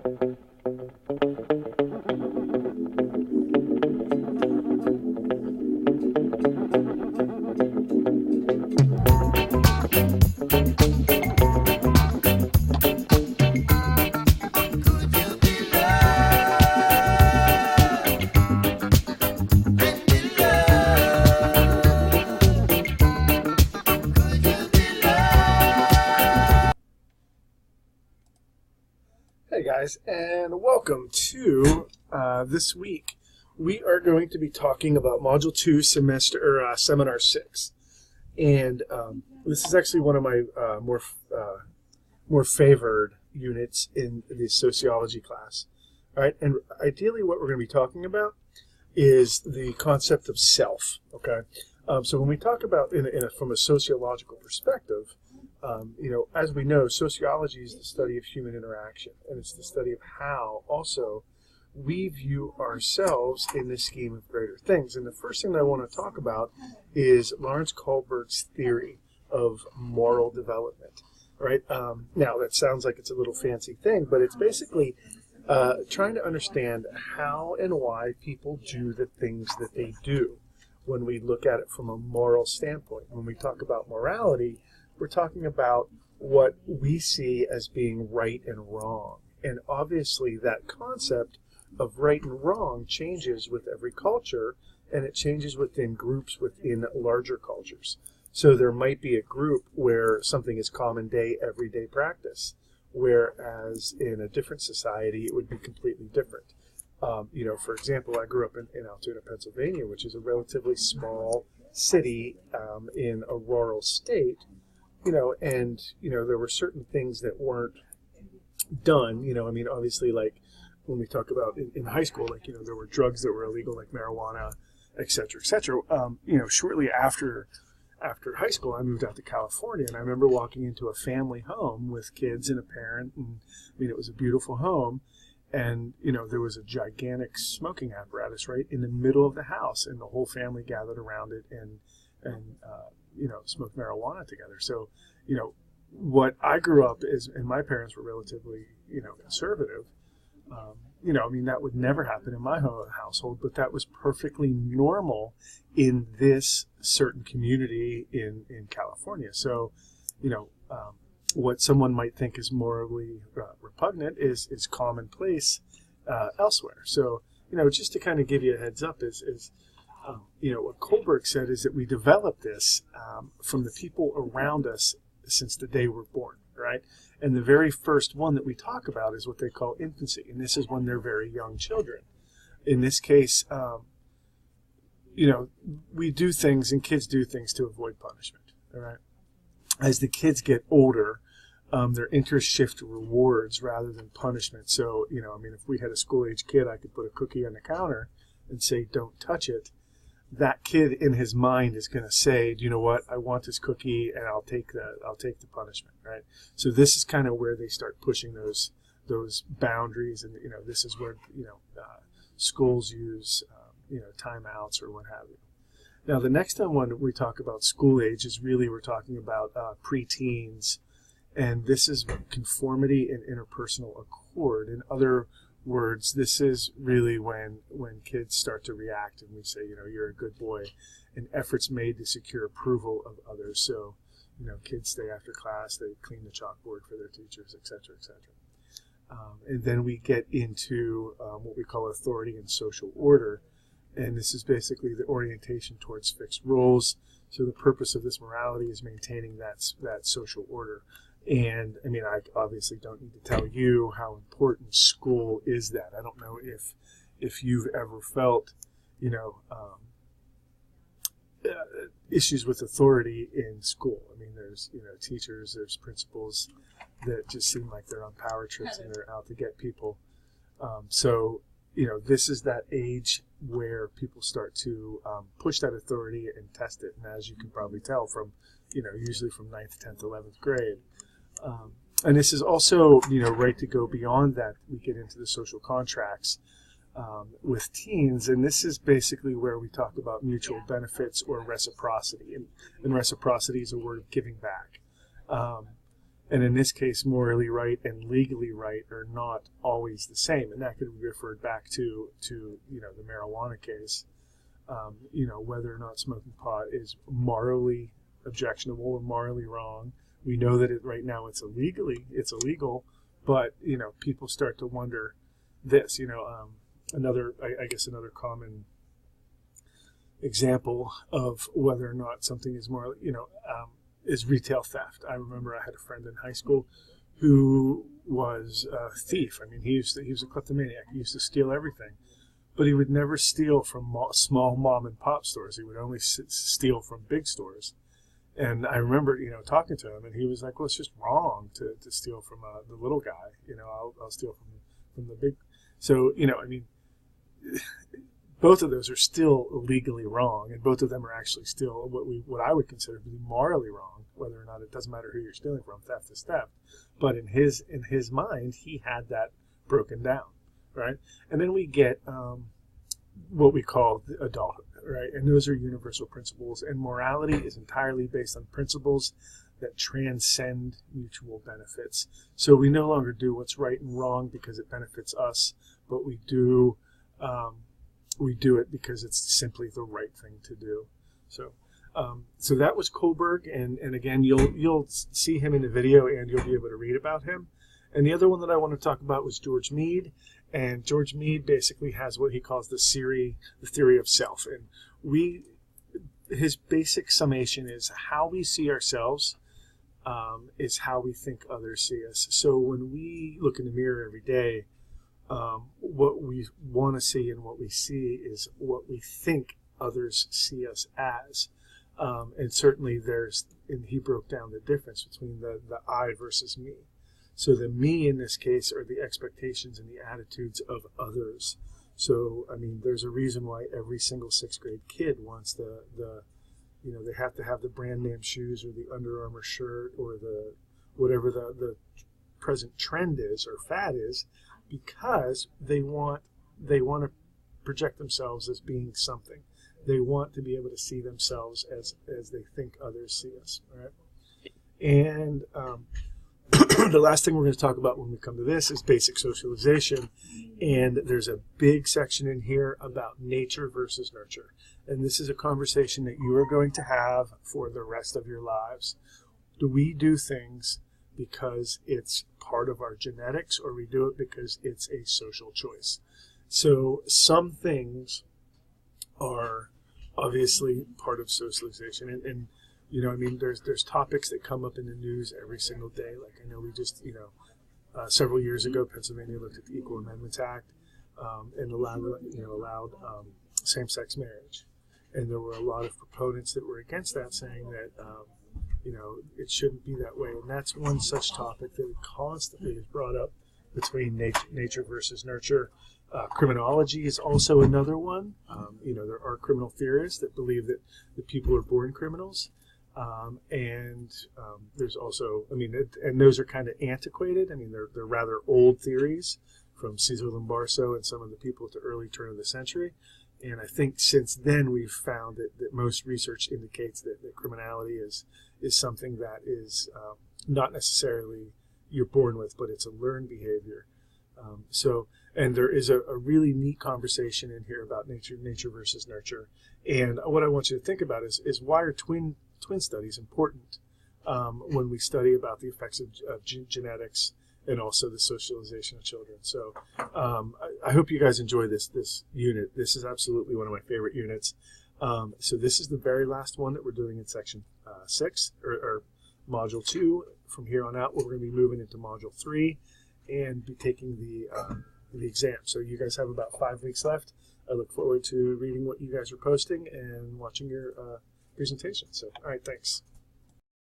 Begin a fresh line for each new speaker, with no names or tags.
Hey guys, and welcome to this week. We are going to be talking about Module 2, Seminar 6, and this is actually one of my more favored units in the sociology class. All right, and ideally, what we're going to be talking about is the concept of self. Okay, so when we talk about from a sociological perspective. As we know, sociology is the study of human interaction, and it's the study of how also we view ourselves in this scheme of greater things. And the first thing that I want to talk about is Lawrence Kohlberg's theory of moral development. Right? Now, that sounds like it's a little fancy thing, but it's basically trying to understand how and why people do the things that they do when we look at it from a moral standpoint. When we talk about morality, we're talking about what we see as being right and wrong. And obviously that concept of right and wrong changes with every culture, and it changes within groups within larger cultures. So there might be a group where something is common day, everyday practice, whereas in a different society it would be completely different. For example, I grew up in Altoona, Pennsylvania, which is a relatively small city in a rural state. There were certain things that weren't done, obviously, like when we talk about in high school, there were drugs that were illegal, like marijuana, et cetera, et cetera. Shortly after high school, I moved out to California, and I remember walking into a family home with kids and a parent, and it was a beautiful home, and, there was a gigantic smoking apparatus right in the middle of the house, and the whole family gathered around it and smoked marijuana together. So, what I grew up is, and my parents were relatively, conservative. That would never happen in my household, but that was perfectly normal in this certain community in California. So, what someone might think is morally repugnant is commonplace elsewhere. So, just to kind of give you a heads up is what Kohlberg said is that we develop this from the people around us since the day we're born, right? And the very first one that we talk about is what they call infancy, and this is when they're very young children. In this case, we do things, and kids do things to avoid punishment, all right? As the kids get older, their interests shift to rewards rather than punishment. So, if we had a school-age kid, I could put a cookie on the counter and say, don't touch it. That kid in his mind is going to say, you know what, I want this cookie, and I'll take the punishment, right? So this is kind of where they start pushing those boundaries, and this is where schools use timeouts or what have you. Now the next time when we talk about school age is really we're talking about preteens, and this is conformity and interpersonal accord. In other words, this is really when kids start to react, and we say, you're a good boy, and efforts made to secure approval of others. So, kids stay after class, they clean the chalkboard for their teachers, et cetera, et cetera. And then we get into what we call authority and social order, and this is basically the orientation towards fixed rules. So the purpose of this morality is maintaining that social order. And I obviously don't need to tell you how important school is. That I don't know if you've ever felt, issues with authority in school. There's teachers, there's principals that just seem like they're on power trips and they're out to get people. This is that age where people start to push that authority and test it. And as you can probably tell from, usually from 9th, 10th, 11th grade. And this is also, right to go beyond that. We get into the social contracts with teens, and this is basically where we talk about mutual benefits or reciprocity. And reciprocity is a word of giving back. And in this case, morally right and legally right are not always the same. And that could be referred back to the marijuana case. Whether or not smoking pot is morally objectionable or morally wrong. We know that right now it's illegal, but people start to wonder this. Another common example of whether or not something is morally, is retail theft. I remember I had a friend in high school who was a thief. I mean, he was a kleptomaniac. He used to steal everything. But he would never steal from small mom and pop stores. He would only steal from big stores. And I remember, talking to him, and he was like, "Well, it's just wrong to steal from the little guy. I'll steal from the big." So, both of those are still legally wrong, and both of them are actually still what I would consider to be morally wrong. Whether or not, it doesn't matter who you're stealing from. Theft is theft. But in his mind, he had that broken down. Right, and then we get what we call adulthood, right? And those are universal principles. And morality is entirely based on principles that transcend mutual benefits. So we no longer do what's right and wrong because it benefits us, but we do it because it's simply the right thing to do. So that was Kohlberg, and again, you'll see him in the video, and you'll be able to read about him. And the other one that I want to talk about was George Mead. And George Mead basically has what he calls the theory of self. And his basic summation is how we see ourselves is how we think others see us. So when we look in the mirror every day, what we want to see and what we see is what we think others see us as. And certainly he broke down the difference between the I versus me. So the me in this case are the expectations and the attitudes of others. So, there's a reason why every single 6th grade kid wants they have to have the brand name shoes or the Under Armour shirt or whatever the present trend is or fad is, because they want to project themselves as being something. They want to be able to see themselves as they think others see us, right? And the last thing we're going to talk about when we come to this is basic socialization. And there's a big section in here about nature versus nurture. And this is a conversation that you are going to have for the rest of your lives. Do we do things because it's part of our genetics, or we do it because it's a social choice? So some things are obviously part of socialization. And there's topics that come up in the news every single day. Like I know we just, several years ago, Pennsylvania looked at the Equal Amendments Act and allowed same-sex marriage. And there were a lot of proponents that were against that, saying that, it shouldn't be that way. And that's one such topic that constantly is brought up between nature versus nurture. Criminology is also another one. There are criminal theorists that believe that people are born criminals. There's also, and those are kind of antiquated. They're rather old theories from Cesar Lombardo and some of the people at the early turn of the century. And I think since then we've found that most research indicates that criminality is something that is not necessarily you're born with, but it's a learned behavior. And there is a really neat conversation in here about nature versus nurture. And what I want you to think about is why are twin studies important when we study about the effects of genetics and also the socialization of children. So I hope you guys enjoy this unit. This is absolutely one of my favorite units. So this is the very last one that we're doing in section 6 or module 2. From here on out, we're going to be moving into module 3 and be taking the exam. So you guys have about 5 weeks left. I look forward to reading what you guys are posting and watching your presentation. So, all right, thanks.